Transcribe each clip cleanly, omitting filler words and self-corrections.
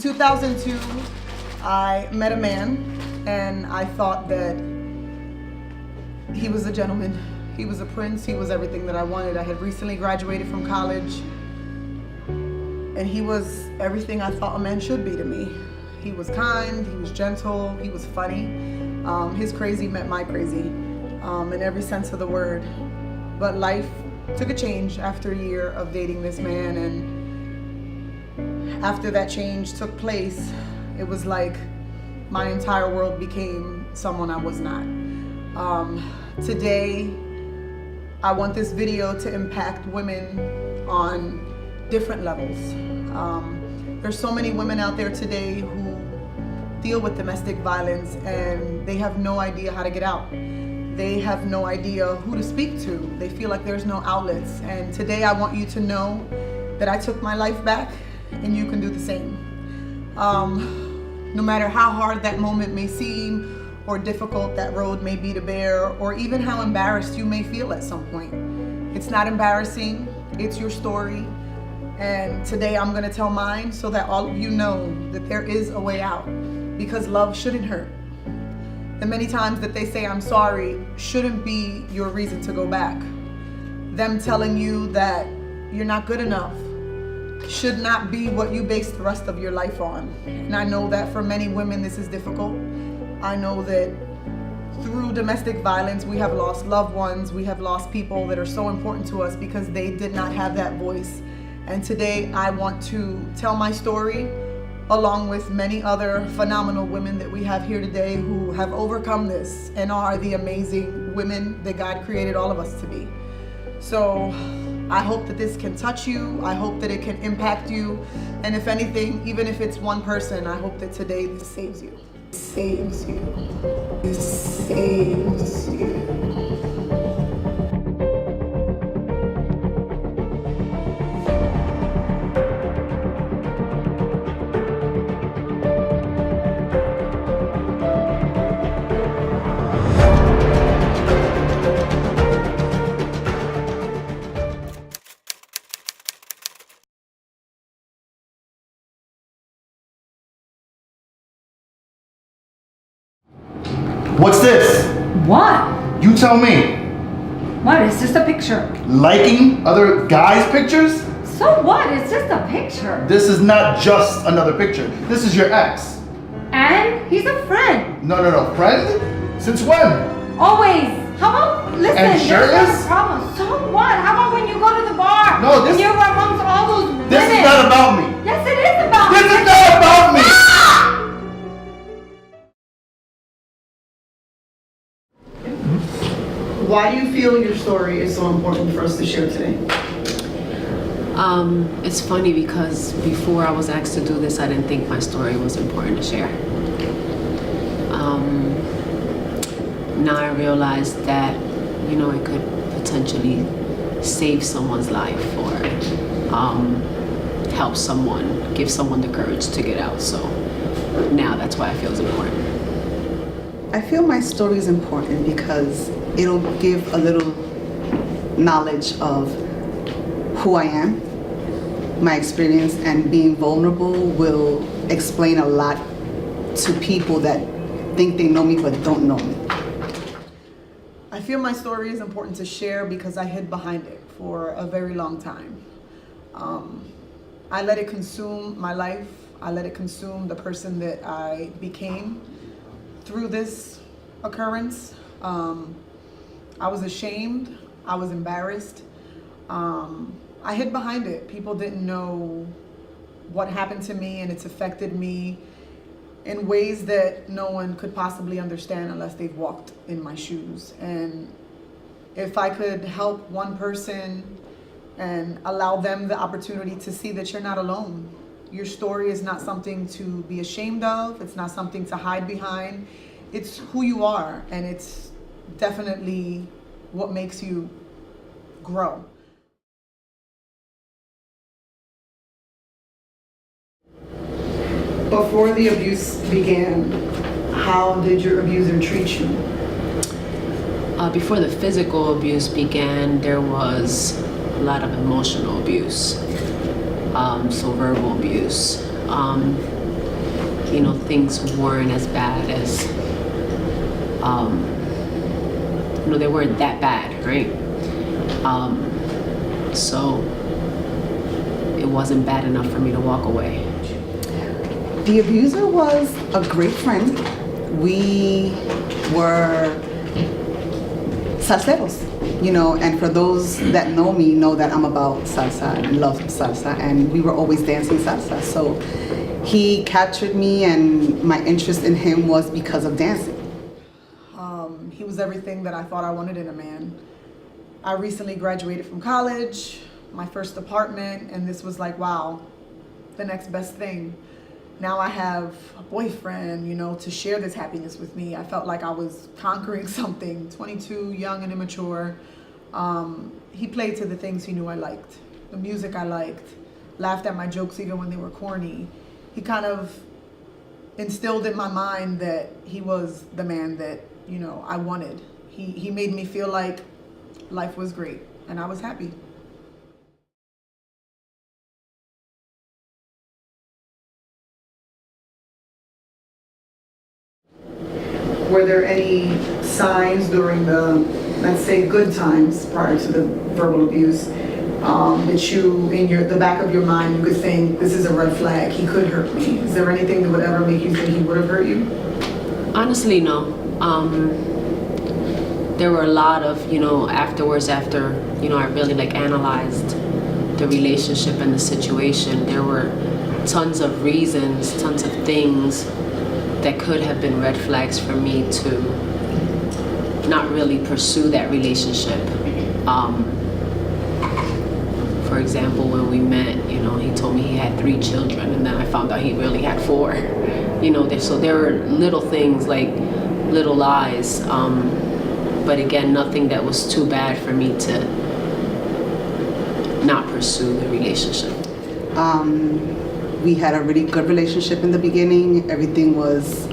2002, I met a man, and I thought that he was a gentleman. He was a prince. He was everything that I wanted. I had recently graduated from college, and he was everything I thought a man should be to me. He was kind, he was gentle, he was funny. His crazy met my crazy, in every sense of the word. But life took a change after a year of dating this man, and after that change took place, it was like my entire world became someone I was not. Today, I want this video to impact women on different levels. There's so many women out there today who deal with domestic violence and they have no idea how to get out. They have no idea who to speak to. They feel like there's no outlets. And today I want you to know that I took my life back and you can do the same. No matter how hard that moment may seem or difficult that road may be to bear, or even how embarrassed you may feel at some point. It's not embarrassing, it's your story. And today I'm gonna tell mine so that all of you know that there is a way out, because love shouldn't hurt. The many times that they say I'm sorry shouldn't be your reason to go back. Them telling you that you're not good enough should not be what you base the rest of your life on. And I know that for many women this is difficult. I know that through domestic violence we have lost loved ones, we have lost people that are so important to us because they did not have that voice. And today I want to tell my story along with many other phenomenal women that we have here today who have overcome this and are the amazing women that God created all of us to be. So I hope that this can touch you. I hope that it can impact you. And if anything, even if it's one person, I hope that today this saves you. It saves you. It saves you. What's this? What? You tell me. What? It's just a picture. Liking other guys' pictures? So what? It's just a picture. This is not just another picture. This is your ex. And he's a friend. No. Friend? Since when? Always. How about, listen, And there's shirtless? no problem. So what? How about when you go to the bar? No, this- and you're amongst all those women? This is not about me. Yes, it is about This me. is not about me. Why do you feel your story is so important for us to share today? It's funny because before I was asked to do this, I didn't think my story was important to share. Now I realize that, you know, it could potentially save someone's life or help someone, give someone the courage to get out. So now that's why I feel it's important. I feel my story is important because it'll give a little knowledge of who I am, my experience, and being vulnerable will explain a lot to people that think they know me but don't know me. I feel my story is important to share because I hid behind it for a very long time. I let it consume my life. I let it consume the person that I became through this occurrence. I was ashamed, I was embarrassed. I hid behind it. People didn't know what happened to me, and it's affected me in ways that no one could possibly understand unless they've walked in my shoes. And if I could help one person and allow them the opportunity to see that you're not alone. Your story is not something to be ashamed of. It's not something to hide behind. It's who you are, and it's definitely what makes you grow. Before the abuse began, how did your abuser treat you? Before the physical abuse began, there was a lot of emotional abuse, so verbal abuse. you know, things weren't as bad as, you know, they weren't that bad, right? So it wasn't bad enough for me to walk away. The abuser was a great friend. We were salseros, you know, and for those that know me know that I'm about salsa and love salsa, and we were always dancing salsa. So he captured me, and my interest in him was because of dancing. He was everything that I thought I wanted in a man. I recently graduated from college, my first apartment, and this was like, wow, the next best thing. Now I have a boyfriend, you know, to share this happiness with me. I felt like I was conquering something. 22, young and immature. He played to the things he knew I liked, the music I liked, laughed at my jokes even when they were corny. He kind of instilled in my mind that he was the man that, you know, I wanted. He made me feel like life was great, and I was happy. Were there any signs during the, let's say, good times prior to the verbal abuse, that you, in the back of your mind, you could think, this is a red flag, he could hurt me? Is there anything that would ever make you think he would have hurt you? Honestly, no. There were a lot of, you know, afterwards, after, you know, I really like analyzed the relationship and the situation, there were tons of reasons, tons of things that could have been red flags for me to not really pursue that relationship. For example, when we met, you know, he told me he had 3 children, and then I found out he really had 4. You know, so there were little things, like little lies, but again, nothing that was too bad for me to not pursue the relationship. We had a really good relationship in the beginning. Everything was,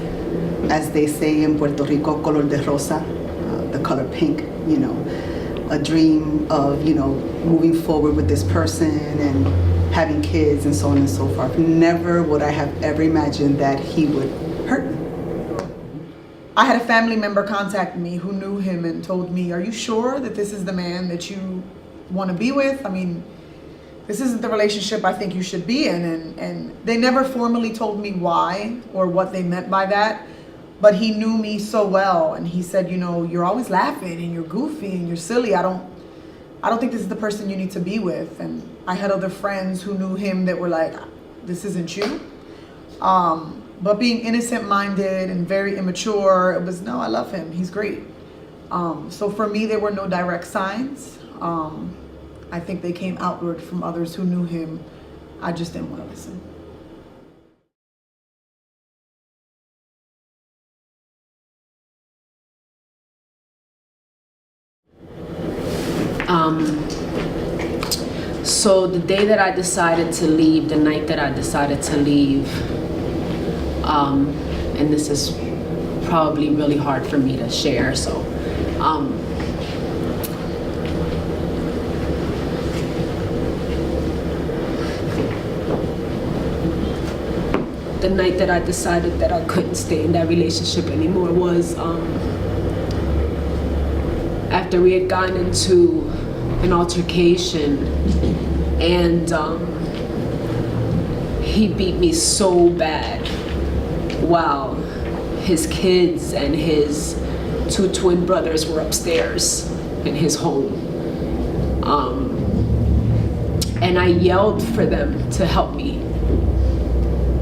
as they say in Puerto Rico, color de rosa, the color pink, you know, a dream of, you know, moving forward with this person and having kids and so on and so forth. Never would I have ever imagined that he would hurt me. I had a family member contact me who knew him and told me, are you sure that this is the man that you want to be with? I mean, this isn't the relationship I think you should be in. And they never formally told me why or what they meant by that, but he knew me so well. And he said, you know, you're always laughing and you're goofy and you're silly. I don't think this is the person you need to be with. And I had other friends who knew him that were like, this isn't you. But being innocent-minded and very immature, it was, no, I love him. He's great. So for me, there were no direct signs. I think they came outward from others who knew him. I just didn't want to listen. So the day that I decided to leave, the night that I decided to leave, and this is probably really hard for me to share, so the night that I decided that I couldn't stay in that relationship anymore was after we had gotten into an altercation, and he beat me so bad while his kids and his 2 twin brothers were upstairs in his home. And I yelled for them to help me.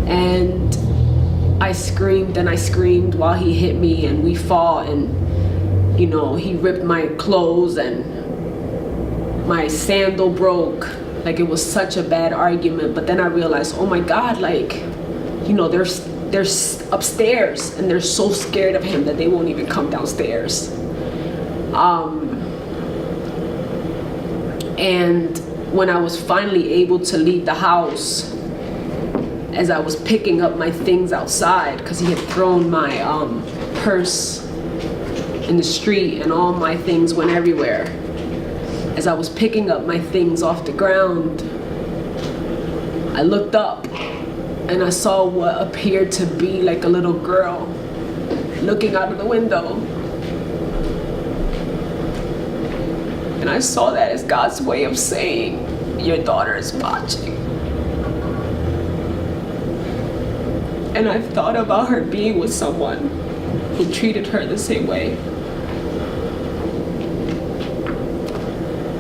And I screamed and I screamed while he hit me, and we fought, and, you know, he ripped my clothes and my sandal broke. Like, it was such a bad argument. But then I realized, oh my God, like, you know, they're upstairs and they're so scared of him that they won't even come downstairs. And when I was finally able to leave the house, as I was picking up my things outside, because he had thrown my purse in the street and all my things went everywhere. As I was picking up my things off the ground, I looked up and I saw what appeared to be like a little girl looking out of the window. And I saw that as God's way of saying, your daughter is watching. And I thought about her being with someone who treated her the same way.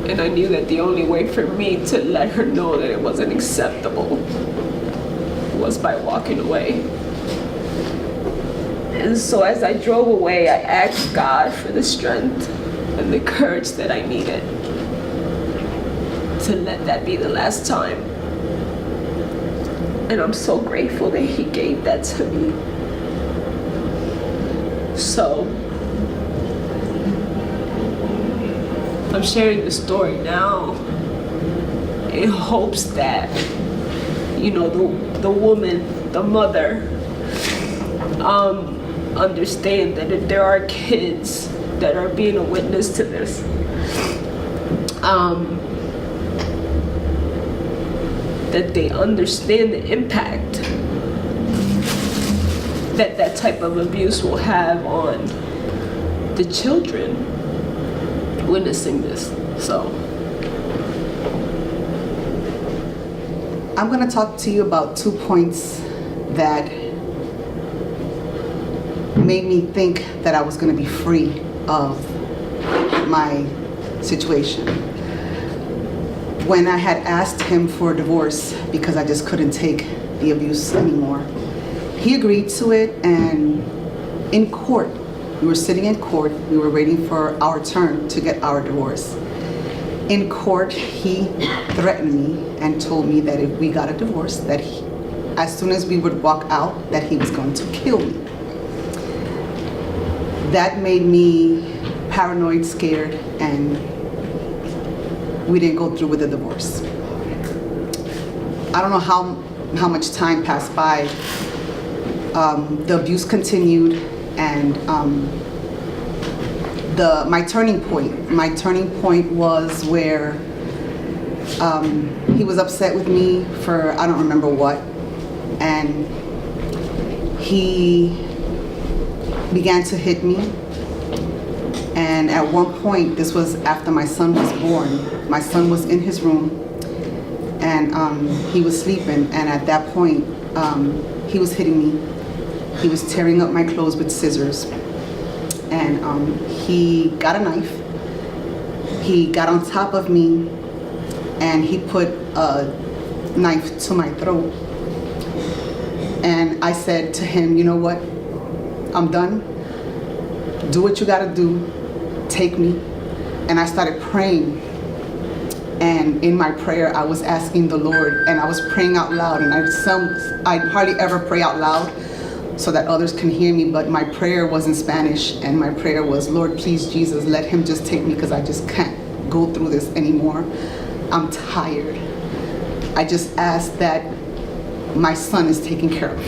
And I knew that the only way for me to let her know that it wasn't acceptable was by walking away. And so as I drove away, I asked God for the strength and the courage that I needed to let that be the last time. And I'm so grateful that He gave that to me. So, I'm sharing the story now in hopes that, you know, the woman, the mother, understand that if there are kids that are being a witness to this, that they understand the impact that that type of abuse will have on the children witnessing this. So I'm going to talk to you about 2 points that made me think that I was going to be free of my situation. When I had asked him for a divorce because I just couldn't take the abuse anymore, he agreed to it, and in court, we were sitting in court, we were waiting for our turn to get our divorce. In court, he threatened me and told me that if we got a divorce, that as soon as we would walk out, that he was going to kill me. That made me paranoid, scared, and we didn't go through with the divorce. I don't know how much time passed by. The abuse continued, and my turning point was where he was upset with me for I don't remember what, and he began to hit me. And at one point, this was after my son was born, my son was in his room, and he was sleeping, and at that point he was hitting me. He was tearing up my clothes with scissors, and he got a knife. He got on top of me, and he put a knife to my throat. And I said to him, you know what? I'm done. Do what you gotta do. Take me. And I started praying. And in my prayer, I was asking the Lord, and I was praying out loud. And I hardly ever pray out loud so that others can hear me, but my prayer was in Spanish, and my prayer was, Lord, please, Jesus, let him just take me, because I just can't go through this anymore. I'm tired. I just ask that my son is taken care of.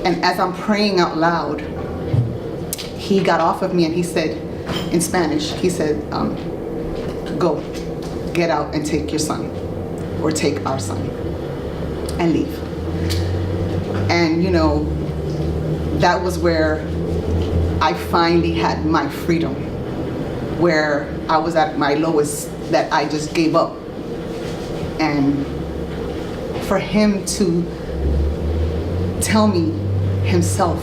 And as I'm praying out loud, he got off of me and he said, in Spanish, he said, go, get out and take your son, or take our son, and leave. And you know, that was where I finally had my freedom, where I was at my lowest, that I just gave up. And for him to tell me himself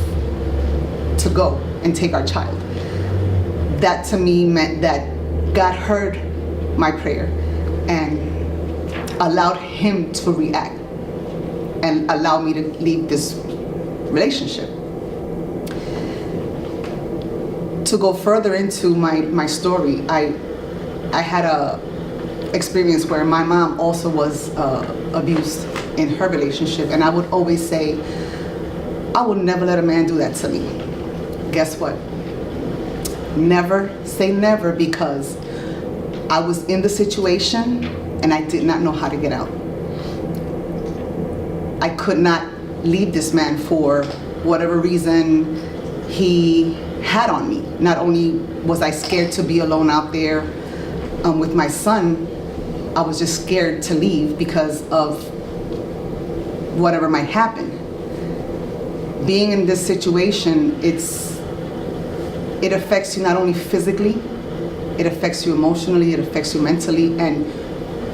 to go and take our child, that to me meant that God heard my prayer and allowed him to react and allow me to leave this relationship. To go further into my story, I had a experience where my mom also was abused in her relationship, and I would always say, I would never let a man do that to me. Guess what? Never say never, because I was in the situation and I did not know how to get out. I could not leave this man for whatever reason he had on me. Not only was I scared to be alone out there with my son, I was just scared to leave because of whatever might happen. Being in this situation, it affects you not only physically, it affects you emotionally, it affects you mentally, and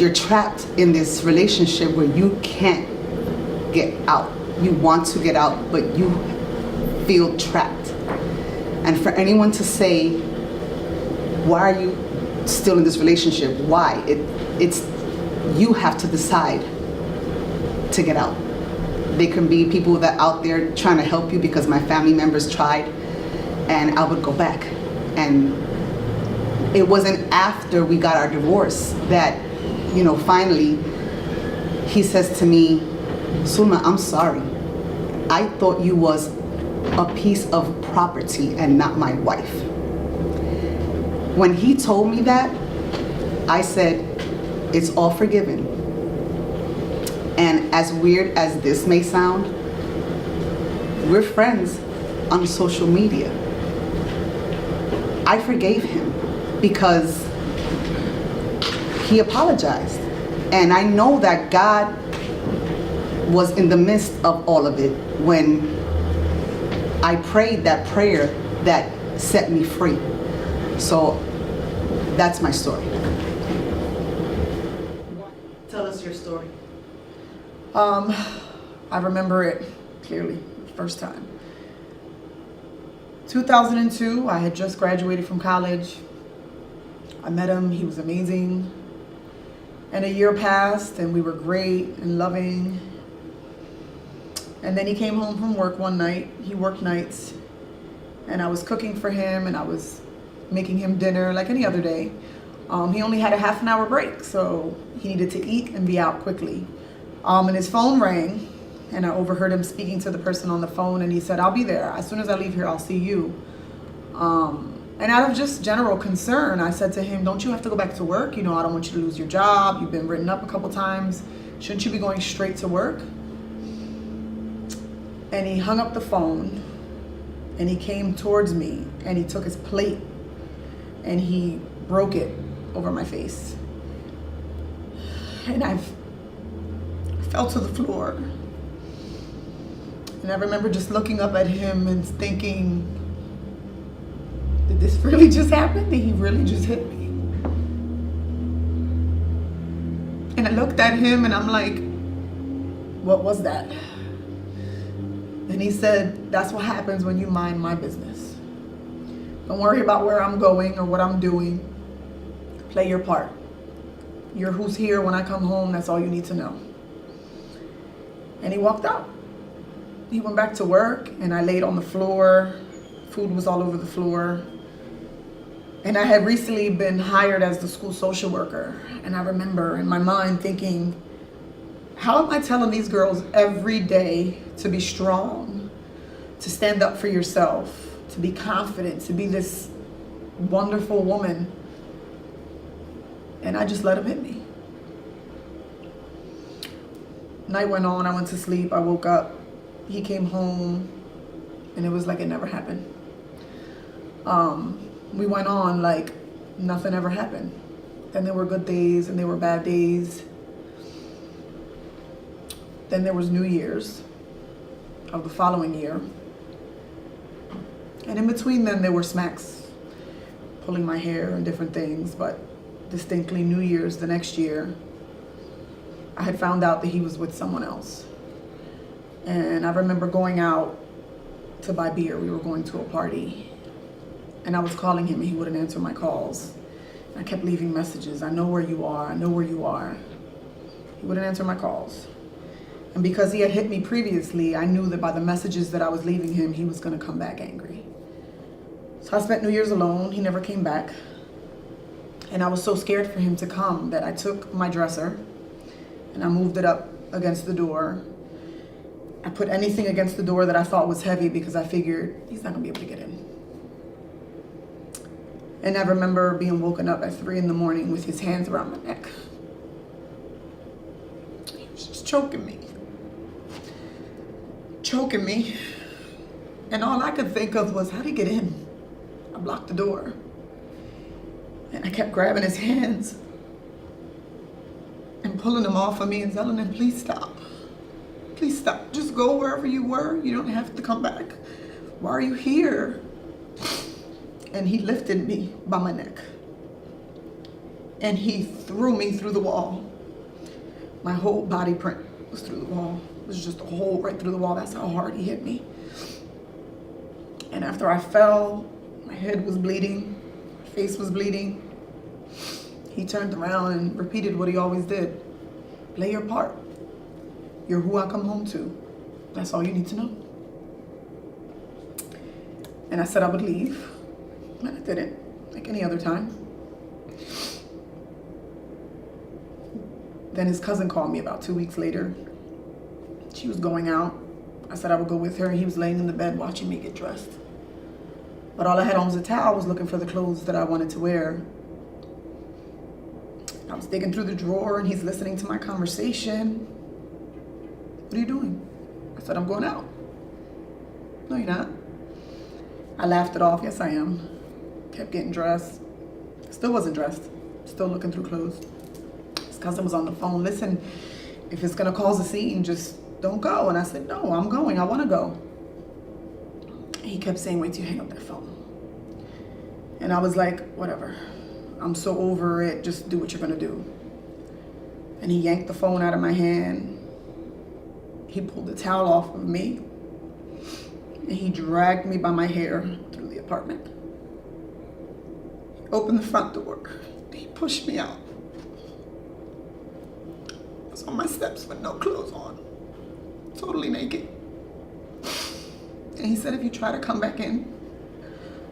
you're trapped in this relationship where you can't get out. You want to get out, but you feel trapped. And for anyone to say, why are you still in this relationship? Why? It's you have to decide to get out. There can be people that out there trying to help you, because my family members tried, and I would go back. And it wasn't after we got our divorce that, you know, finally he says to me, Sulma, I'm sorry. I thought you was a piece of property and not my wife. When he told me that, I said, it's all forgiven. And as weird as this may sound, we're friends on social media. I forgave him because he apologized. And I know that God was in the midst of all of it when I prayed that prayer that set me free. So that's my story. Tell us your story. I remember it clearly, first time. 2002, I had just graduated from college. I met him, he was amazing. And a year passed and we were great and loving. And then he came home from work one night. He worked nights. And I was cooking for him and I was making him dinner like any other day. He only had a half an hour break, so he needed to eat and be out quickly. And his phone rang and I overheard him speaking to the person on the phone, and he said, I'll be there. As soon as I leave here, I'll see you. And out of just general concern, I said to him, don't you have to go back to work? You know, I don't want you to lose your job. You've been written up a couple times. Shouldn't you be going straight to work? And he hung up the phone and he came towards me and he took his plate and he broke it over my face. And I fell to the floor. And I remember just looking up at him and thinking, did this really just happen? Did he really just hit me? And I looked at him and I'm like, what was that? And he said, that's what happens when you mind my business. Don't worry about where I'm going or what I'm doing. Play your part. You're who's here when I come home. That's all you need to know. And he walked out. He went back to work and I laid on the floor. Food was all over the floor. And I had recently been hired as the school social worker. And I remember in my mind thinking, how am I telling these girls every day to be strong, to stand up for yourself, to be confident, to be this wonderful woman? And I just let him hit me. Night went on, I went to sleep, I woke up, he came home, and it was like it never happened. We went on like nothing ever happened. Then there were good days and there were bad days. Then there was New Year's of the following year. And in between then there were smacks, pulling my hair and different things, but distinctly New Year's the next year, I had found out that he was with someone else. And I remember going out to buy beer. We were going to a party. And I was calling him and he wouldn't answer my calls. I kept leaving messages. I know where you are. I know where you are. He wouldn't answer my calls. And because he had hit me previously, I knew that by the messages that I was leaving him, he was going to come back angry. So I spent New Year's alone. He never came back. And I was so scared for him to come that I took my dresser and I moved it up against the door. I put anything against the door that I thought was heavy because I figured he's not going to be able to get in. And I remember being woken up at 3 a.m. with his hands around my neck. He was just choking me. Choking me. And all I could think of was, how did he get in? I blocked the door. And I kept grabbing his hands and pulling them off of me and telling him, please stop. Please stop. Just go wherever you were. You don't have to come back. Why are you here? And he lifted me by my neck. And he threw me through the wall. My whole body print was through the wall. It was just a hole right through the wall. That's how hard he hit me. And after I fell, my head was bleeding, my face was bleeding. He turned around and repeated what he always did. Play your part. You're who I come home to. That's all you need to know. And I said I would leave. And I didn't, like any other time. Then his cousin called me about 2 weeks later. She was going out. I said I would go with her, and he was laying in the bed watching me get dressed. But all I had on was a towel. I was looking for the clothes that I wanted to wear. I was digging through the drawer, and he's listening to my conversation. What are you doing? I said, I'm going out. No, you're not. I laughed it off. Yes, I am. Kept getting dressed. Still wasn't dressed. Still looking through clothes. His cousin was on the phone. Listen, if it's going to cause a scene, just don't go. And I said, no, I'm going. I want to go. He kept saying, wait till you hang up that phone. And I was like, whatever. I'm so over it. Just do what you're going to do. And he yanked the phone out of my hand. He pulled the towel off of me. And he dragged me by my hair through the apartment. He opened the front door. He pushed me out. I was on my steps with no clothes on. Totally naked. And he said, if you try to come back in,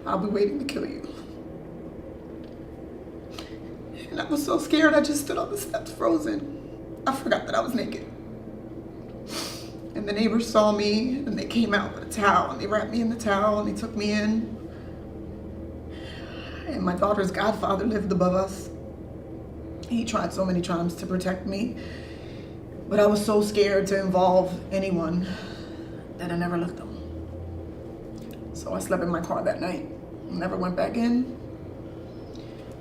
I'll be waiting to kill you. And I was so scared, I just stood on the steps frozen. I forgot that I was naked. And the neighbors saw me, and they came out with a towel, and they wrapped me in the towel, and they took me in. And my daughter's godfather lived above us. He tried so many times to protect me, but I was so scared to involve anyone that I never looked them. So I slept in my car that night, never went back in.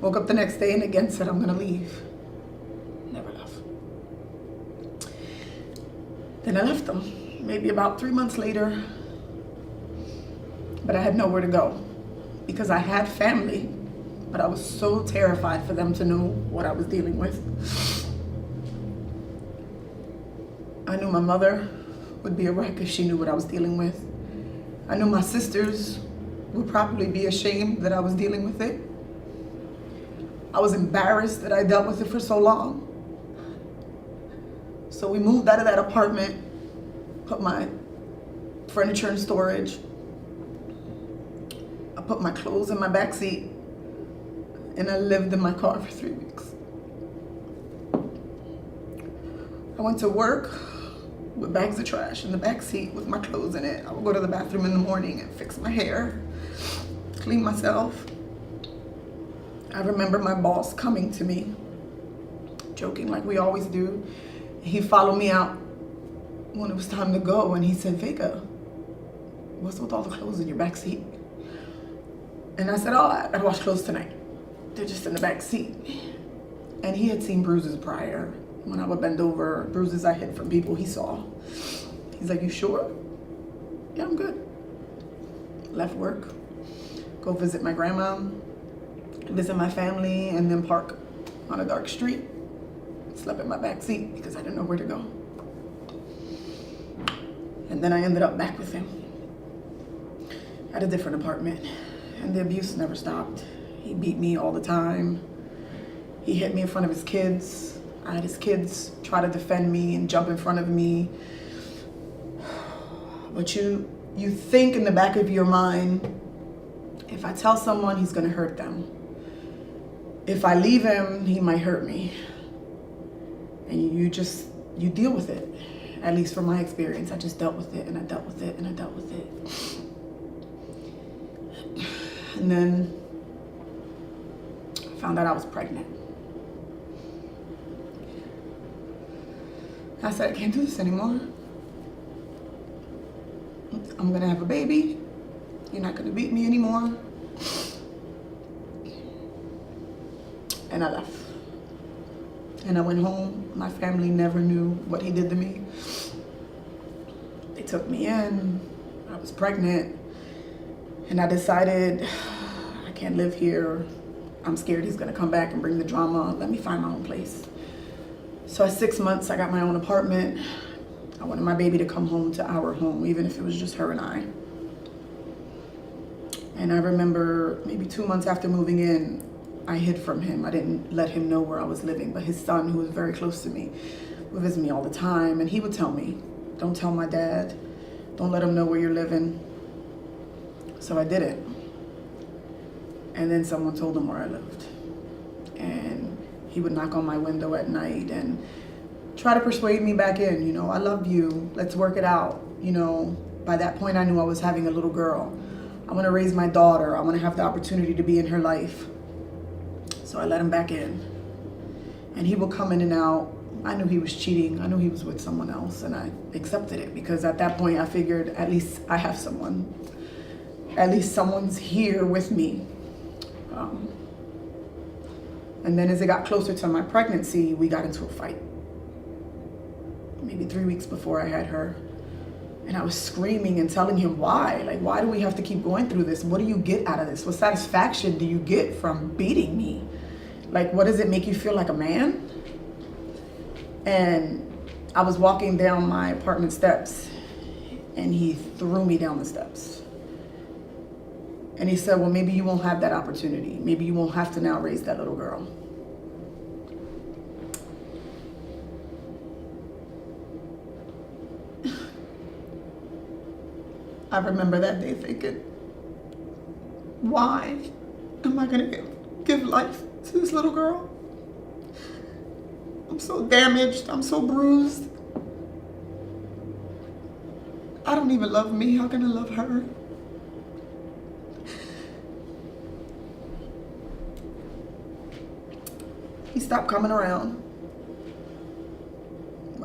Woke up the next day and again said, I'm gonna leave. Never left. Then I left them, maybe about 3 months later. But I had nowhere to go because I had family, but I was so terrified for them to know what I was dealing with. I knew my mother would be a wreck if she knew what I was dealing with. I knew my sisters would probably be ashamed that I was dealing with it. I was embarrassed that I dealt with it for so long. So we moved out of that apartment, put my furniture in storage. I put my clothes in my backseat, and I lived in my car for 3 weeks. I went to work with bags of trash in the backseat with my clothes in it. I would go to the bathroom in the morning and fix my hair, clean myself. I remember my boss coming to me, joking like we always do. He followed me out when it was time to go, and he said, Vega, what's with all the clothes in your back seat? And I said, oh, I washed clothes tonight. They're just in the back seat. And he had seen bruises prior. When I would bend over, bruises I hid from people he saw. He's like, you sure? Yeah, I'm good. Left work, go visit my grandma, visit my family, and then park on a dark street. Slept in my back seat because I didn't know where to go. And then I ended up back with him at a different apartment, and the abuse never stopped. He beat me all the time. He hit me in front of his kids. I had his kids try to defend me and jump in front of me. But you think in the back of your mind, if I tell someone, he's gonna hurt them. If I leave him, he might hurt me. And you deal with it. At least from my experience, I just dealt with it, and I dealt with it, and I dealt with it. And then I found out I was pregnant. I said, I can't do this anymore. I'm gonna have a baby. You're not gonna beat me anymore. And I left. And I went home. My family never knew what he did to me. took me in. I was pregnant. And I decided, I can't live here. I'm scared he's gonna come back and bring the drama. Let me find my own place. So at 6 months, I got my own apartment. I wanted my baby to come home to our home, even if it was just her and I. And I remember maybe 2 months after moving in, I hid from him. I didn't let him know where I was living, but his son, who was very close to me, would visit me all the time, and he would tell me, don't tell my dad, don't let him know where you're living. So I did it. And then someone told him where I lived. And he would knock on my window at night and try to persuade me back in, you know, I love you, let's work it out. You know, by that point I knew I was having a little girl. I want to raise my daughter. I want to have the opportunity to be in her life. So I let him back in. And he would come in and out. I knew he was cheating. I knew he was with someone else, and I accepted it because at that point I figured at least I have someone. At least someone's here with me. And then as it got closer to my pregnancy, we got into a fight. Maybe 3 weeks before I had her. And I was screaming and telling him why. Like, why do we have to keep going through this? What do you get out of this? What satisfaction do you get from beating me? Like, what does it make you feel like a man? And I was walking down my apartment steps and he threw me down the steps. And he said, well, maybe you won't have that opportunity. Maybe you won't have to now raise that little girl. I remember that day thinking, why am I gonna give life to this little girl? I'm so damaged, I'm so bruised. I don't even love me, how can I love her? He stopped coming around.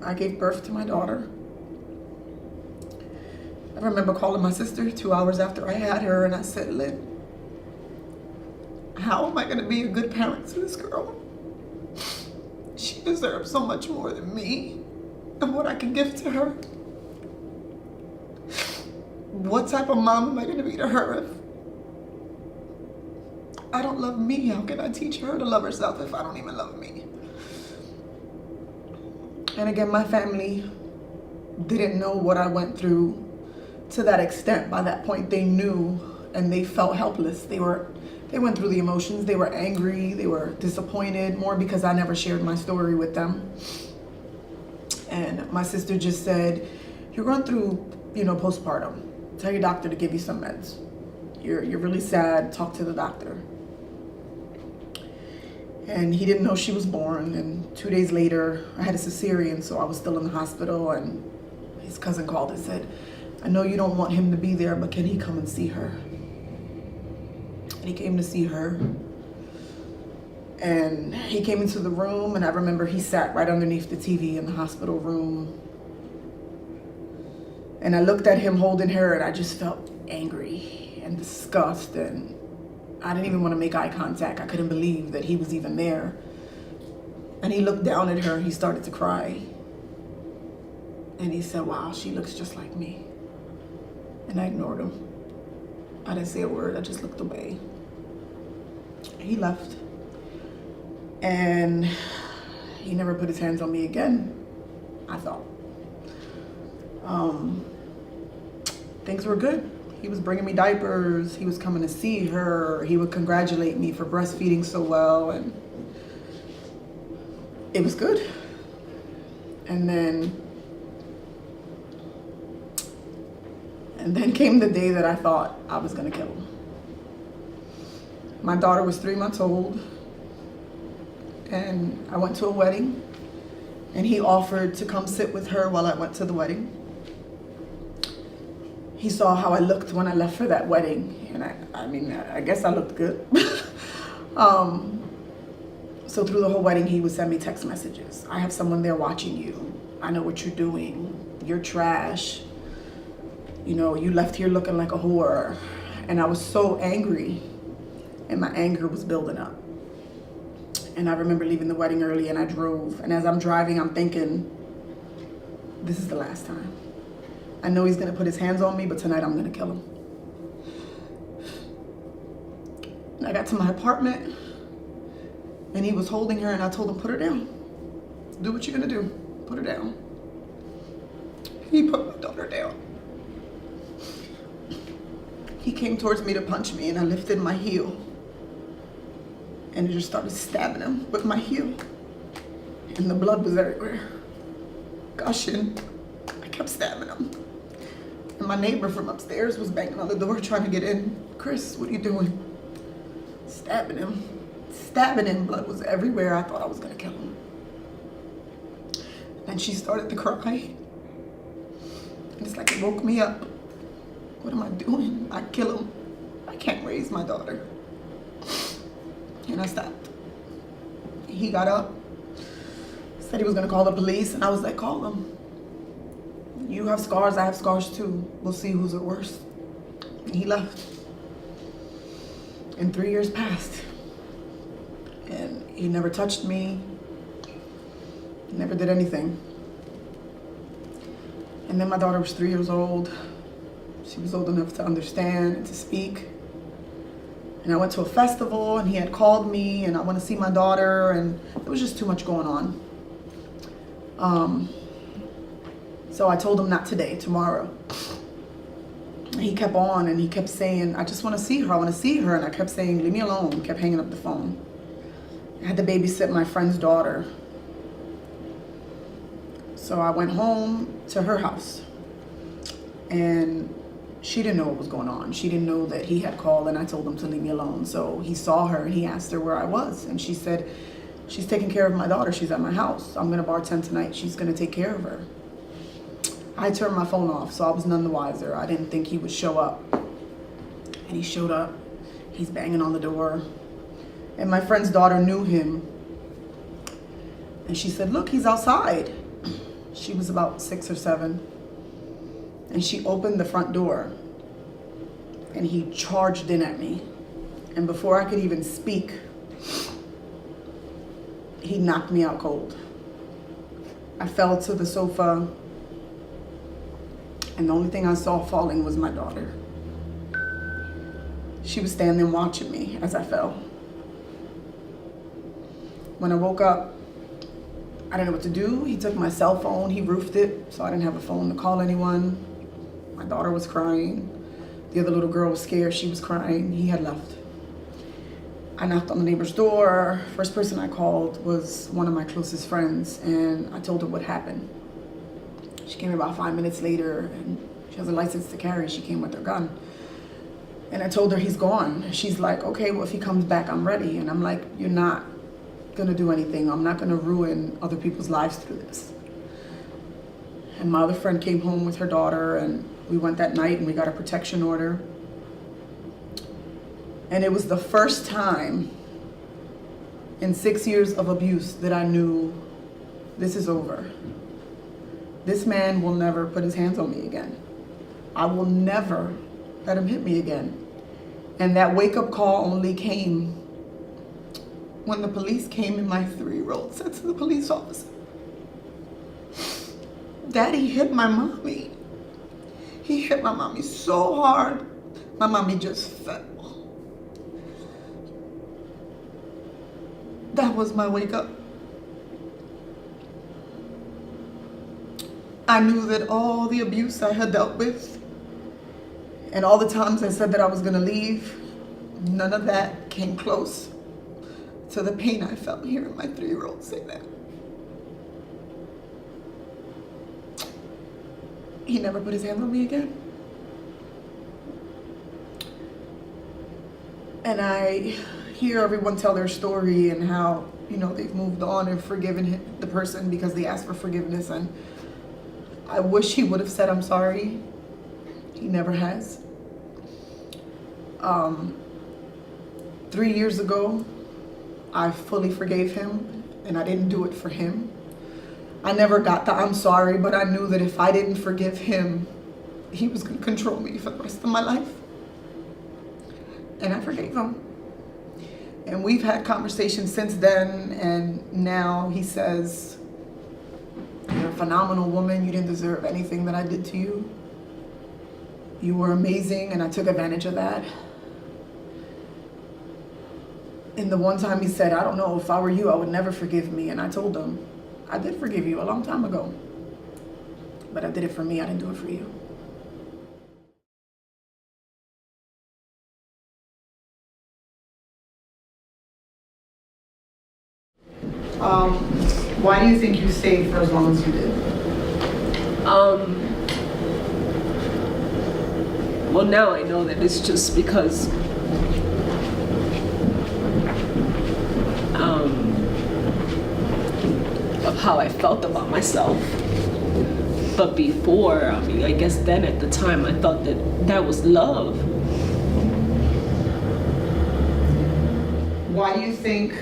I gave birth to my daughter. I remember calling my sister 2 hours after I had her and I said, Lynn, how am I gonna be a good parent to this girl? She deserves so much more than me and what I can give to her. What type of mom am I gonna be to her if I don't love me? How can I teach her to love herself if I don't even love me? And again, my family didn't know what I went through to that extent. By that point, they knew and they felt helpless. They went through the emotions. They were angry. They were disappointed, more because I never shared my story with them. And my sister just said, you're going through, you know, postpartum. Tell your doctor to give you some meds. You're really sad. Talk to the doctor. And he didn't know she was born. And 2 days later, I had a cesarean, so I was still in the hospital. And his cousin called and said, I know you don't want him to be there, but can he come and see her? And he came to see her. And he came into the room, and I remember he sat right underneath the TV in the hospital room. And I looked at him holding her, and I just felt angry and disgust, and I didn't even want to make eye contact. I couldn't believe that he was even there. And he looked down at her, and he started to cry. And he said, wow, she looks just like me. And I ignored him. I didn't say a word, I just looked away. He left. And he never put his hands on me again, I thought. Things were good. He was bringing me diapers, he was coming to see her, he would congratulate me for breastfeeding so well, and it was good. And then came the day that I thought I was gonna kill him. My daughter was 3 months old, and I went to a wedding, and he offered to come sit with her while I went to the wedding. He saw how I looked when I left for that wedding, and I guess I looked good. So through the whole wedding, he would send me text messages. I have someone there watching you. I know what you're doing. You're trash. You know, you left here looking like a whore. And I was so angry, and my anger was building up. And I remember leaving the wedding early, and I drove. And as I'm driving, I'm thinking, this is the last time. I know he's gonna put his hands on me, but tonight I'm gonna kill him. And I got to my apartment and he was holding her and I told him, put her down. Do what you're gonna do, put her down. He put my daughter down. He came towards me to punch me and I lifted my heel and I just started stabbing him with my heel. And the blood was everywhere, gushing. I kept stabbing him. And my neighbor from upstairs was banging on the door trying to get in. Chris, what are you doing? Stabbing him. Stabbing him. Blood was everywhere. I thought I was gonna kill him. And she started to cry. And it's like it woke me up. What am I doing? I kill him. I can't raise my daughter. And I stopped. He got up, said he was gonna call the police, and I was like, call them. You have scars, I have scars too. We'll see who's at worst. And he left. And 3 years passed. And he never touched me, never did anything. And then my daughter was 3 years old. She was old enough to understand and to speak. And I went to a festival and he had called me and I want to see my daughter, and there was just too much going on. So I told him not today, tomorrow. And he kept on and he kept saying, I just want to see her, I want to see her. And I kept saying, leave me alone, kept hanging up the phone. I had to babysit my friend's daughter. So I went home to her house and she didn't know what was going on. She didn't know that he had called and I told him to leave me alone. So he saw her and he asked her where I was. And she said, she's taking care of my daughter. She's at my house. I'm gonna bartend tonight. She's gonna take care of her. I turned my phone off, so I was none the wiser. I didn't think he would show up. And he showed up. He's banging on the door. And my friend's daughter knew him. And she said, look, he's outside. She was about 6 or 7. And she opened the front door. And he charged in at me. And before I could even speak, he knocked me out cold. I fell to the sofa. And the only thing I saw falling was my daughter. She was standing watching me as I fell. When I woke up, I didn't know what to do. He took my cell phone, he roofed it, so I didn't have a phone to call anyone. My daughter was crying. The other little girl was scared, she was crying. He had left. I knocked on the neighbor's door. First person I called was one of my closest friends, and I told her what happened. She came about 5 minutes later, and she has a license to carry. She came with her gun. And I told her he's gone. She's like, okay, well, if he comes back, I'm ready. And I'm like, you're not gonna do anything. I'm not gonna ruin other people's lives through this. And my other friend came home with her daughter, and we went that night and we got a protection order. And it was the first time in 6 years of abuse that I knew this is over. This man will never put his hands on me again. I will never let him hit me again. And that wake-up call only came when the police came and my 3-year-old said to the police officer, Daddy hit my mommy. He hit my mommy so hard, my mommy just fell. That was my wake-up. I knew that all the abuse I had dealt with and all the times I said that I was gonna leave, none of that came close to the pain I felt hearing my 3-year-old say that. He never put his hands on me again. And I hear everyone tell their story and how, you know, they've moved on and forgiven the person because they asked for forgiveness, and I wish he would have said I'm sorry. He never has. 3 years ago, I fully forgave him, and I didn't do it for him. I never got the I'm sorry, but I knew that if I didn't forgive him, he was going to control me for the rest of my life. And I forgave him. And we've had conversations since then, and now he says, you're a phenomenal woman, you didn't deserve anything that I did to you. You were amazing, and I took advantage of that. And the one time he said, I don't know, if I were you, I would never forgive me. And I told him, I did forgive you a long time ago. But I did it for me, I didn't do it for you. Why do you think you stayed for as long as you did? Well, now I know that it's just because of how I felt about myself. But before, I mean, I guess then at the time I thought that that was love. Why do you think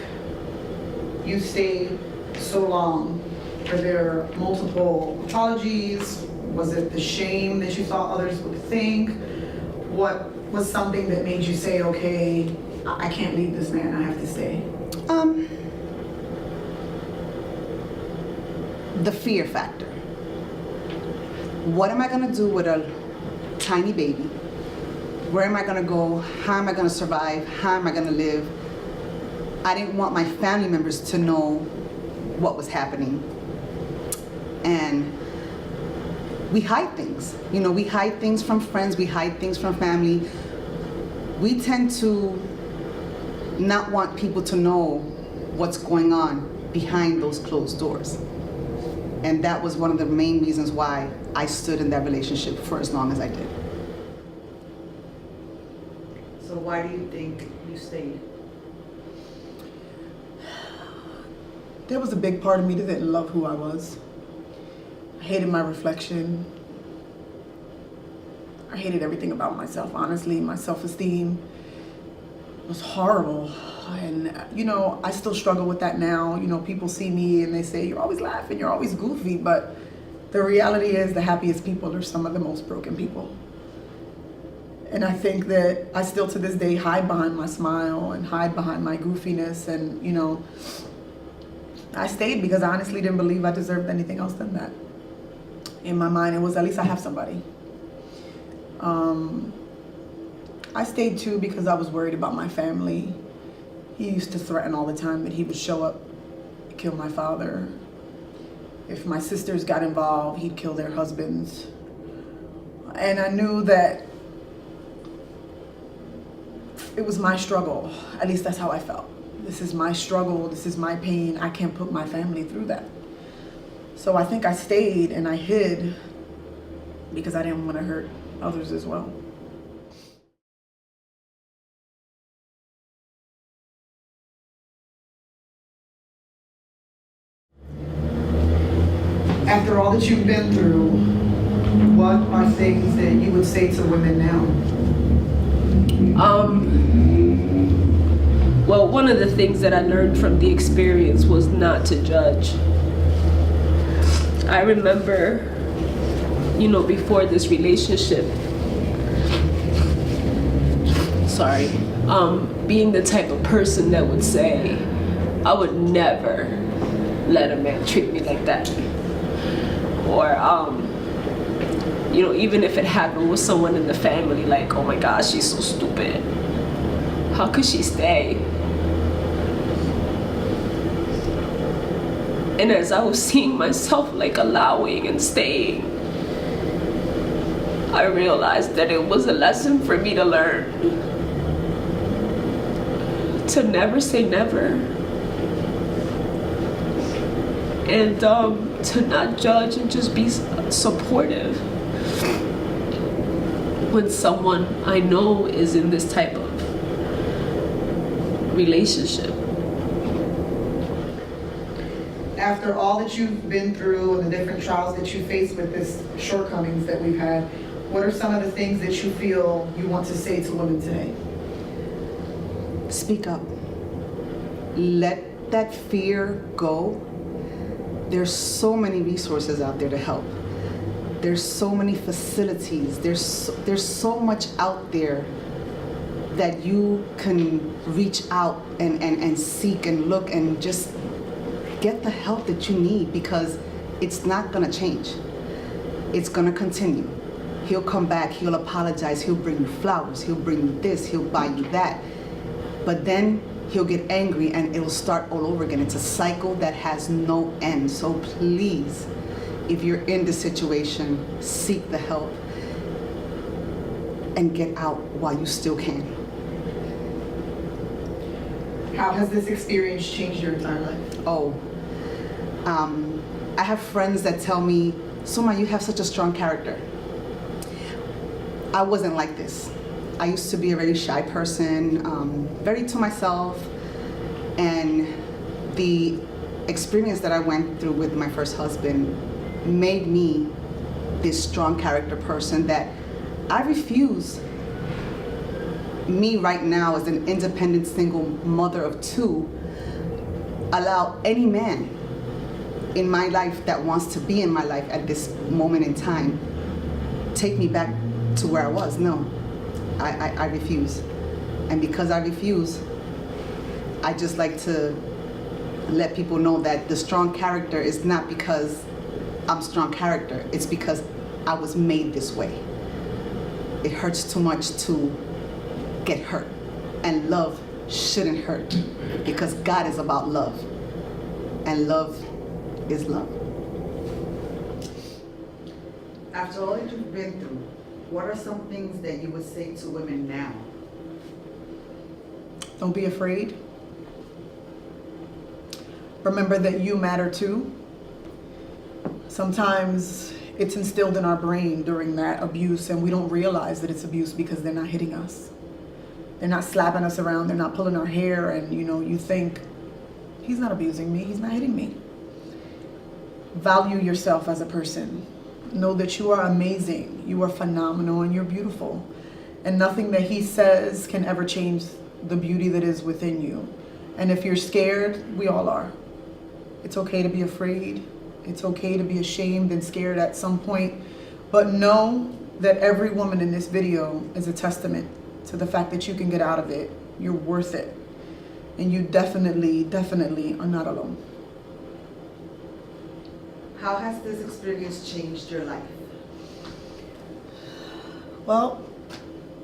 you stayed so long? Were there multiple apologies? Was it the shame that you thought others would think? What was something that made you say, okay, I can't leave this man, I have to stay? The fear factor. What am I gonna do with a tiny baby? Where am I gonna go? How am I gonna survive? How am I gonna live? I didn't want my family members to know what was happening. And we hide things. You know, we hide things from friends, we hide things from family. We tend to not want people to know what's going on behind those closed doors. And that was one of the main reasons why I stood in that relationship for as long as I did. So why do you think you stayed? There was a big part of me that didn't love who I was. I hated my reflection. I hated everything about myself, honestly. My self-esteem was horrible. And, you know, I still struggle with that now. You know, people see me and they say, you're always laughing, you're always goofy. But the reality is the happiest people are some of the most broken people. And I think that I still to this day hide behind my smile and hide behind my goofiness. And, you know, I stayed because I honestly didn't believe I deserved anything else than that. In my mind, it was at least I have somebody. I stayed too because I was worried about my family. He used to threaten all the time that he would show up, kill my father. If my sisters got involved, he'd kill their husbands. And I knew that it was my struggle. At least that's how I felt. This is my struggle, this is my pain. I can't put my family through that. So I think I stayed and I hid because I didn't want to hurt others as well. After all that you've been through, what are things that you would say to women now? Well, one of the things that I learned from the experience was not to judge. I remember, you know, before this relationship, being the type of person that would say, I would never let a man treat me like that. Or, you know, even if it happened with someone in the family, like, oh my gosh, she's so stupid. How could she stay? And as I was seeing myself like allowing and staying, I realized that it was a lesson for me to learn. To never say never. And to not judge and just be supportive when someone I know is in this type of relationship. After all that you've been through and the different trials that you faced with this shortcomings that we've had, what are some of the things that you feel you want to say to women today? Speak up. Let that fear go. There's so many resources out there to help. There's so many facilities. There's so much out there that you can reach out and seek and look and just get the help that you need, because it's not gonna change. It's gonna continue. He'll come back, he'll apologize, he'll bring you flowers, he'll bring you this, he'll buy you that. But then he'll get angry and it'll start all over again. It's a cycle that has no end. So please, if you're in this situation, seek the help and get out while you still can. How has this experience changed your entire life? Oh, I have friends that tell me, Soma, you have such a strong character. I wasn't like this. I used to be a very shy person, very to myself, and the experience that I went through with my first husband made me this strong character person that I refuse, me right now as an independent single mother of two, allow any man in my life that wants to be in my life at this moment in time take me back to where I was. No, I refuse. And because I refuse, I just like to let people know that the strong character is not because I'm strong character, it's because I was made this way. It hurts too much to get hurt, and love shouldn't hurt because God is about love, and love is love. After all that you've been through, what are some things that you would say to women now? Don't be afraid. Remember that you matter too. Sometimes it's instilled in our brain during that abuse and we don't realize that it's abuse because they're not hitting us. They're not slapping us around, they're not pulling our hair, and you think, he's not abusing me, he's not hitting me. Value yourself as a person. Know that you are amazing, you are phenomenal, and you're beautiful. And nothing that he says can ever change the beauty that is within you. And if you're scared, we all are. It's okay to be afraid. It's okay to be ashamed and scared at some point. But know that every woman in this video is a testament to the fact that you can get out of it. You're worth it. And you definitely, definitely are not alone. How has this experience changed your life? Well,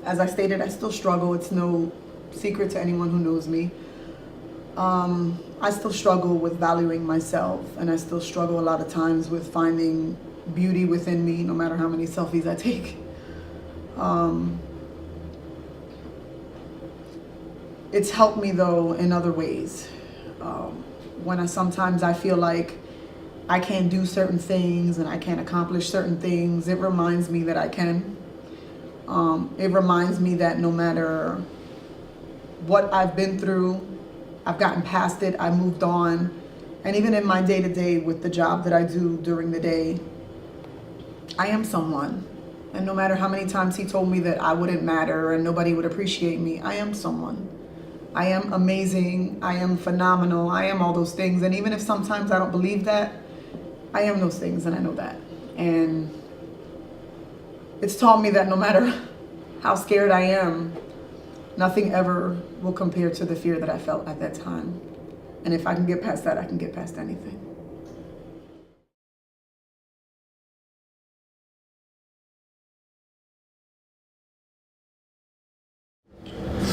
as I stated, I still struggle. It's no secret to anyone who knows me. I still struggle with valuing myself, and I still struggle a lot of times with finding beauty within me, no matter how many selfies I take. It's helped me though in other ways. When sometimes I feel like I can't do certain things and I can't accomplish certain things, it reminds me that I can. It reminds me that no matter what I've been through, I've gotten past it, I moved on. And even in my day-to-day with the job that I do during the day, I am someone. And no matter how many times he told me that I wouldn't matter and nobody would appreciate me, I am someone. I am amazing, I am phenomenal, I am all those things. And even if sometimes I don't believe that, I am those things, and I know that. And it's taught me that no matter how scared I am, nothing ever will compare to the fear that I felt at that time. And if I can get past that, I can get past anything.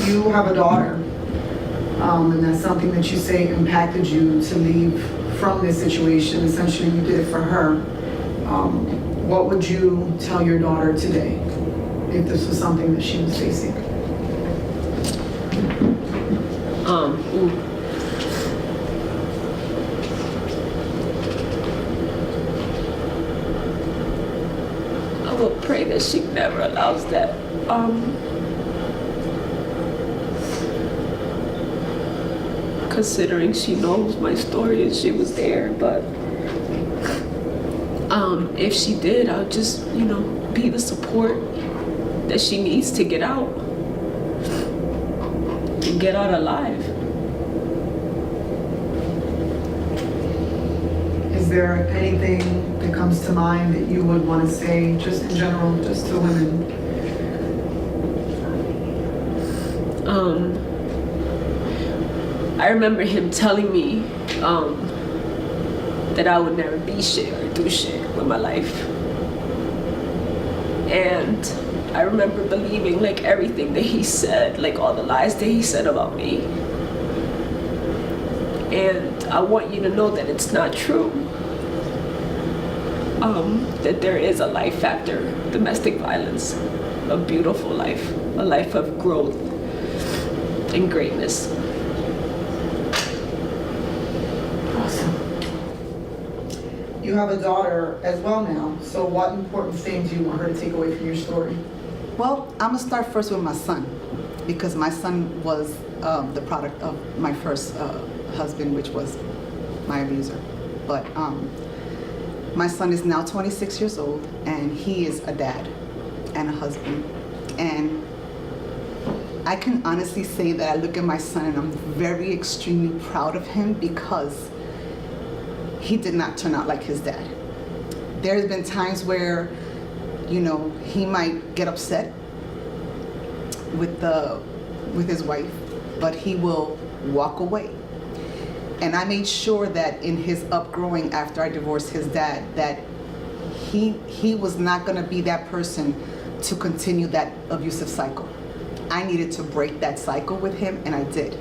You have a daughter, and that's something that you say impacted you to leave from this situation. Essentially, you did it for her. What would you tell your daughter today if this was something that she was facing? I will pray that she never allows that. Considering she knows my story and she was there, but if she did, I'll just, be the support that she needs to get out and get out alive. Is there anything that comes to mind that you would want to say, just in general, just to women? I remember him telling me that I would never be shit or do shit with my life. And I remember believing like everything that he said, like all the lies that he said about me. And I want you to know that it's not true. That there is a life after domestic violence, a beautiful life, a life of growth and greatness. Awesome. You have a daughter as well now, so what important things do you want her to take away from your story? Well, I'm gonna start first with my son, because my son was the product of my first husband, which was my abuser. But my son is now 26 years old, and he is a dad and a husband. And I can honestly say that I look at my son and I'm very extremely proud of him, because he did not turn out like his dad. There's been times where, you know, he might get upset with his wife, but he will walk away. And I made sure that in his upgrowing after I divorced his dad, that he was not gonna be that person to continue that abusive cycle. I needed to break that cycle with him, and I did.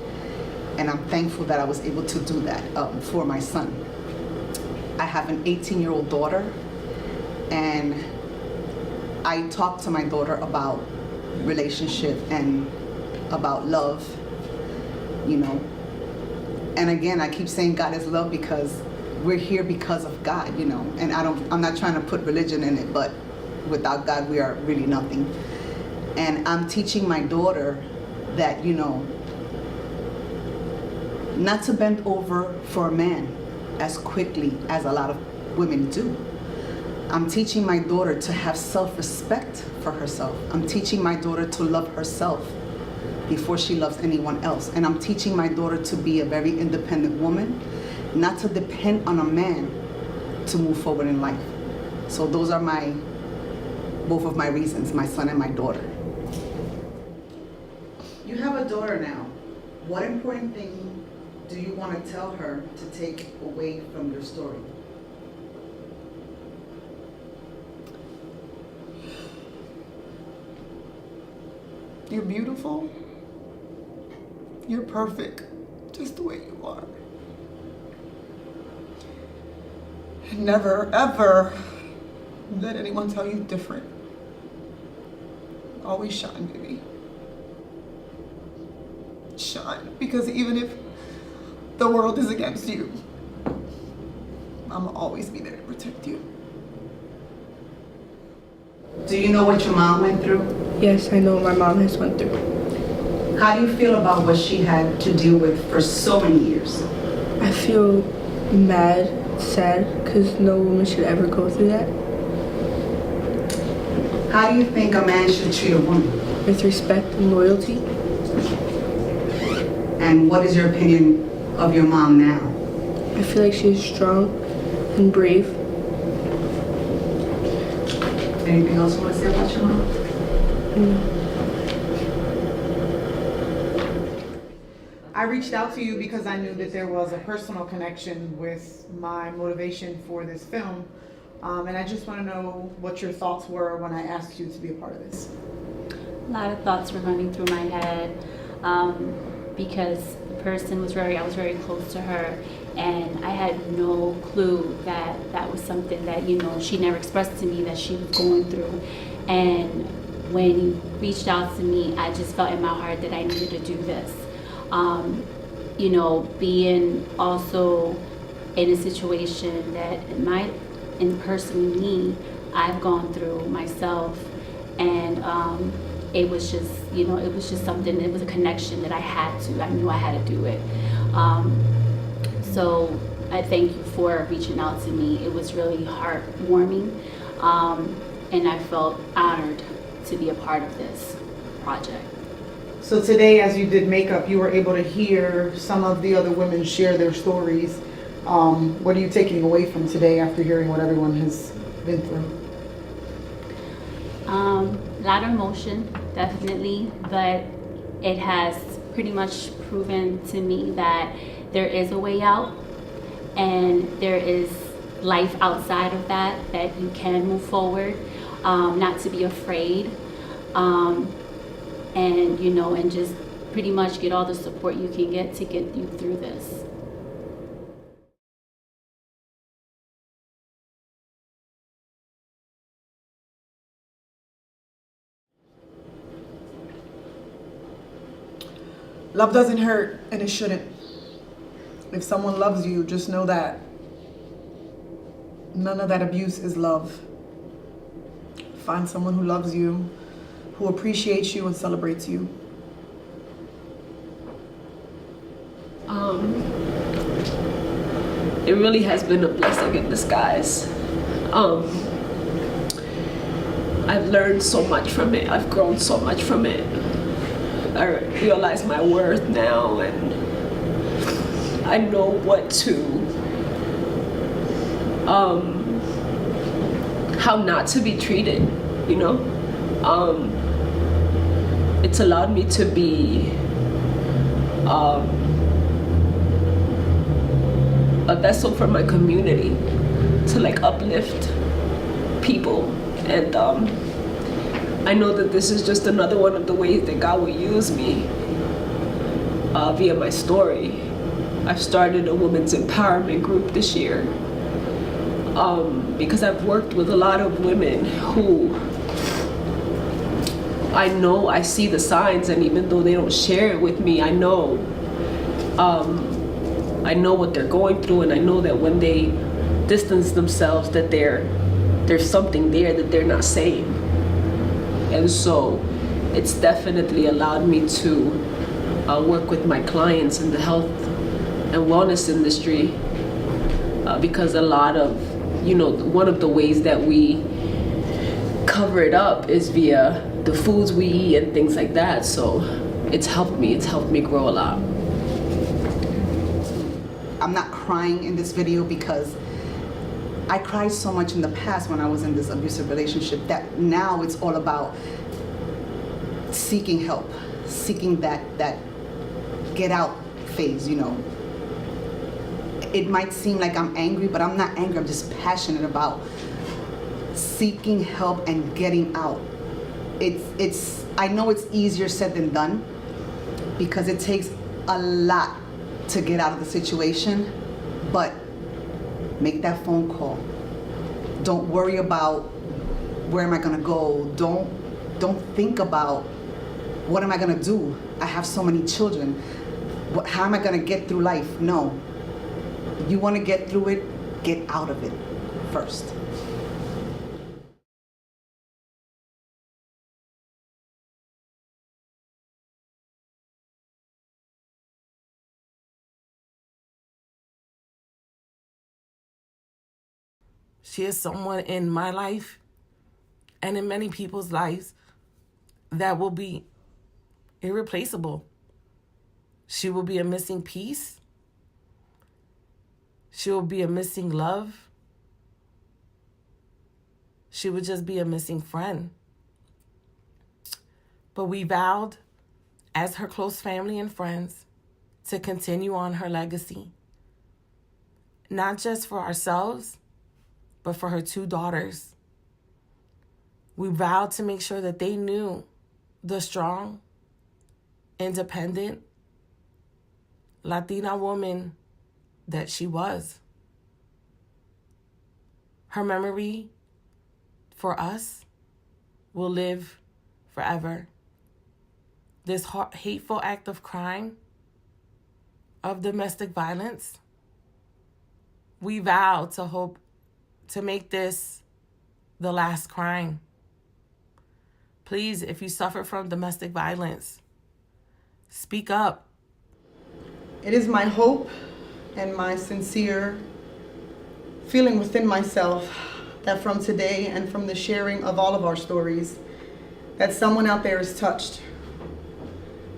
And I'm thankful that I was able to do that for my son. I have an 18-year-old daughter, and I talk to my daughter about relationship and about love, you know. And again, I keep saying God is love, because we're here because of God, you know. And I'm not trying to put religion in it, but without God, we are really nothing. And I'm teaching my daughter that, you know, not to bend over for a man as quickly as a lot of women do. I'm teaching my daughter to have self-respect for herself. I'm teaching my daughter to love herself before she loves anyone else. And I'm teaching my daughter to be a very independent woman, not to depend on a man to move forward in life. So those are both of my reasons, my son and my daughter. You have a daughter now. What important thing do you want to tell her to take away from your story? You're beautiful. You're perfect, just the way you are. Never, ever let anyone tell you different. Always shine, baby. Shine, because even if the world is against you, I'm gonna always be there to protect you. Do you know what your mom went through? Yes, I know what my mom has went through. How do you feel about what she had to deal with for so many years? I feel mad, sad, because no woman should ever go through that. How do you think a man should treat a woman? With respect and loyalty. And what is your opinion of your mom now? I feel like she is strong and brave. Anything else you want to say about your mom? I reached out to you because I knew that there was a personal connection with my motivation for this film. And I just want to know what your thoughts were when I asked you to be a part of this. A lot of thoughts were running through my head because the person was I was very close to her, and I had no clue that that was something that, you know, she never expressed to me that she was going through. And when you reached out to me, I just felt in my heart that I needed to do this. You know, being also in a situation that in personally me, I've gone through myself, and it was just, you know, it was just something, it was a connection that I knew I had to do it. So I thank you for reaching out to me. It was really heartwarming, and I felt honored to be a part of this project. So today, as you did makeup, you were able to hear some of the other women share their stories. What are you taking away from today after hearing what everyone has been through? A lot of emotion, definitely, but it has pretty much proven to me that there is a way out, and there is life outside of that you can move forward. not to be afraid, and and just pretty much get all the support you can get to get you through this. Love doesn't hurt, and it shouldn't. If someone loves you, just know that none of that abuse is love. Find someone who loves you, who appreciates you and celebrates you. It really has been a blessing in disguise. I've learned so much from it. I've grown so much from it. I realize my worth now, and I know what to, how not to be treated, It's allowed me to be a vessel for my community, to uplift people, and I know that this is just another one of the ways that God will use me via my story. I've started a women's empowerment group this year because I've worked with a lot of women who I know I see the signs, and even though they don't share it with me, I know what they're going through, and I know that when they distance themselves, that there's something there that they're not saying. And so it's definitely allowed me to work with my clients in the health and wellness industry because a lot of, one of the ways that we cover it up is via the foods we eat and things like that. So it's helped me grow a lot. I'm not crying in this video because I cried so much in the past when I was in this abusive relationship that now it's all about seeking help, seeking that get out phase, It might seem like I'm angry, but I'm not angry. I'm just passionate about seeking help and getting out. I know it's easier said than done because it takes a lot to get out of the situation, but make that phone call. Don't worry about where am I gonna go. Don't think about what am I gonna do. I have so many children. How am I gonna get through life? No. You wanna get through it, get out of it first. She is someone in my life and in many people's lives that will be irreplaceable. She will be a missing piece. She will be a missing love. She would just be a missing friend. But we vowed, as her close family and friends, to continue on her legacy. Not just for ourselves, but for her 2 daughters. We vowed to make sure that they knew the strong, independent, Latina woman that she was. Her memory for us will live forever. This hateful act of crime, of domestic violence, we vow to hope to make this the last crime. Please, if you suffer from domestic violence, speak up. It is my hope and my sincere feeling within myself that from today and from the sharing of all of our stories, that someone out there is touched.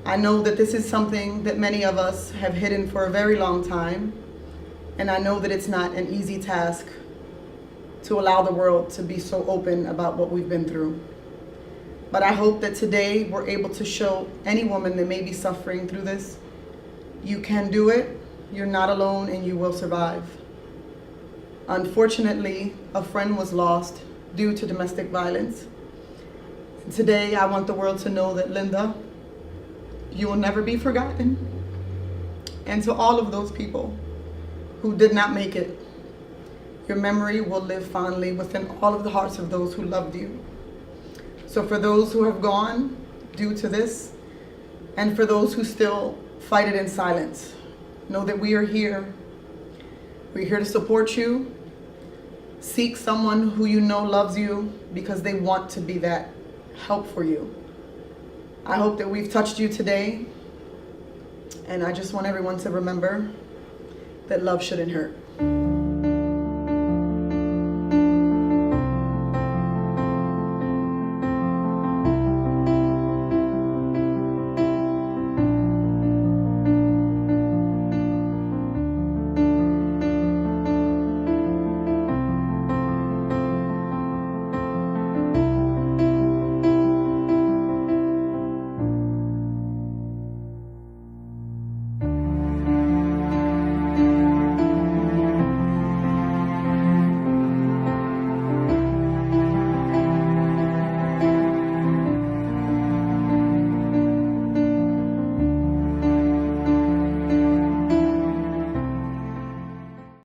I know that this is something that many of us have hidden for a very long time, and I know that it's not an easy task to allow the world to be so open about what we've been through. But I hope that today we're able to show any woman that may be suffering through this, you can do it, you're not alone, and you will survive. Unfortunately, a friend was lost due to domestic violence. And today, I want the world to know that, Linda, you will never be forgotten. And to all of those people who did not make it, your memory will live fondly within all of the hearts of those who loved you. So for those who have gone due to this, and for those who still fight it in silence, know that we are here. We're here to support you. Seek someone who you know loves you because they want to be that help for you. I hope that we've touched you today, and I just want everyone to remember that love shouldn't hurt.